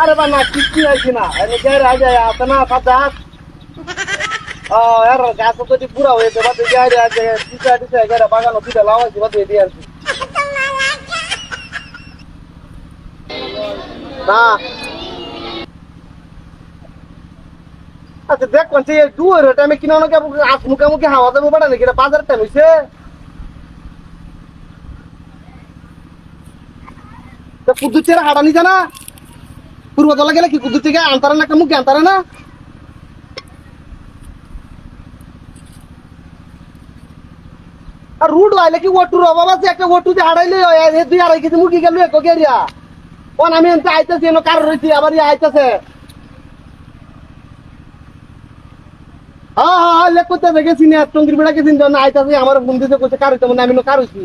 আরে বা না কিচ্ছু হয়েছে না এনে কে রাজা আছে না সাদা এর গাছ তো পুরা হয়েছে বাদ দিয়ে আছে টিসা টিসা এগারে বাগানো দিতে লাগাইছি বাদ দিয়ে দিয়েছি না আচ্ছা দেখ কোন সেই দুয়ের টাইমে কিনা না কি মুখে হাওয়া দেবো বাড়া নাকি এটা বাজারের টাইম হইছে তো কুদ্দুচের হাড়ানি জানা পূর্বতলা গেলে কি কুদ্দুর থেকে আনতারে না মুখে আনতারে না আর রুড আইলে কি ওটুর অভাব আছে একটা ওটু দিয়ে হারাইলে 2-2.5 কেজি মুরগি গেল এক গেরিয়া কোন আমি এনতে আইতাছি এনো কার রইছি আবার আইতাছে হ্যাঁ লেখ করতে গেছি না টঙ্গির বেড়া গেছি না আইতাছি আমার ফোন দিতে কইছে কার হইতে মানে আমি কার হইছি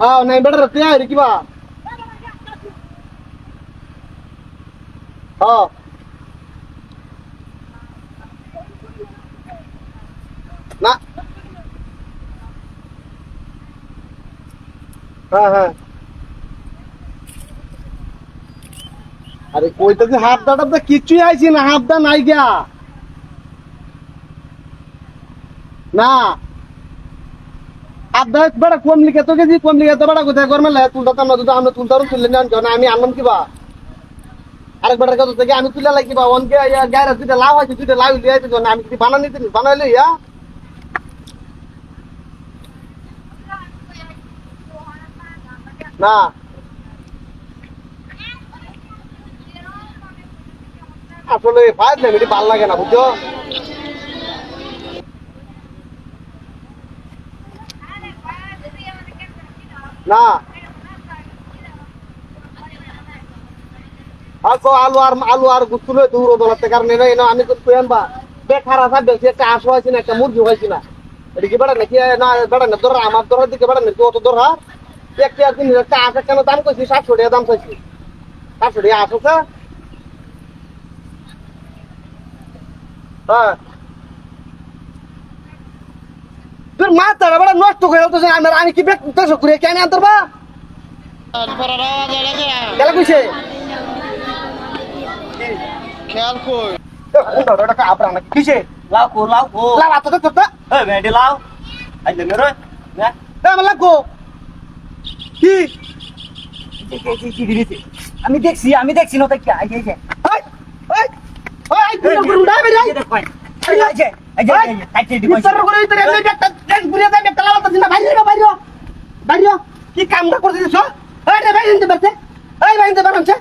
হ্যাঁ নাই বেড়া রাতে আইরে কিবা হ্যাঁ না হ্যাঁ হ্যাঁ আরে কইতাছি হাফ দাটা কিছুই আইছি না হাফ দা নাই গিয়া না হাফ দা বড় কম লিখে তো গেছি কম লিখে তো বড় কোথায় করমে লাই তুলতা না তো আমরা তুলতারও তুললে না আমি আনলাম কিবা আরেকবার কথা থেকে আমি তুলে লাগি বা অনকে গায়রা দুইটা লাভ আছে দুইটা লাভ দিয়ে আছে আমি কি বানানি দিন বানাইলে ইয়া না আসলে ফাইভ মিনিট ভালো লাগে না বুঝছো না আলু আর গুছুলো দূর দলাতে কারণে আমি তো তুই আনবা বেকার আসা বেশি একটা আশো আছে না একটা মুরগি হয়েছি না এটা কি বেড়া নাকি না বেড়া না ধর আমার ধরার দিকে বেড়া নাকি অত ধর একটা জিনিস একটা আশা কেন দাম কইছি 700 টাকা দাম কইছি 700 টাকা আসছে হ্যাঁ তোর মাথাটা বেড়া নষ্ট করে তো আমি কি বেক তো করে কেন আনতার বা গেলা কইছে খেয়াল কই কোনটা ওটা আপরা না কিছে লাও কো লাভ আতো তো তো এ মেডি লাও আইলে মেরে না এ মালা কো কি কি দিছে আমি দেখছি না তাই কি আই যাইছে এই এই এই তুই গুন্ডা বেরা এই যাইছে কাইতে দি ইতর করে ইতর এমনি একটা ট্রেন ঘুরে যায় একটা লাগাতাছ না বাইরে কি কামটা করছিস এই রে বাইরে নিতে পারছে এই বাইরে নিতে পারছে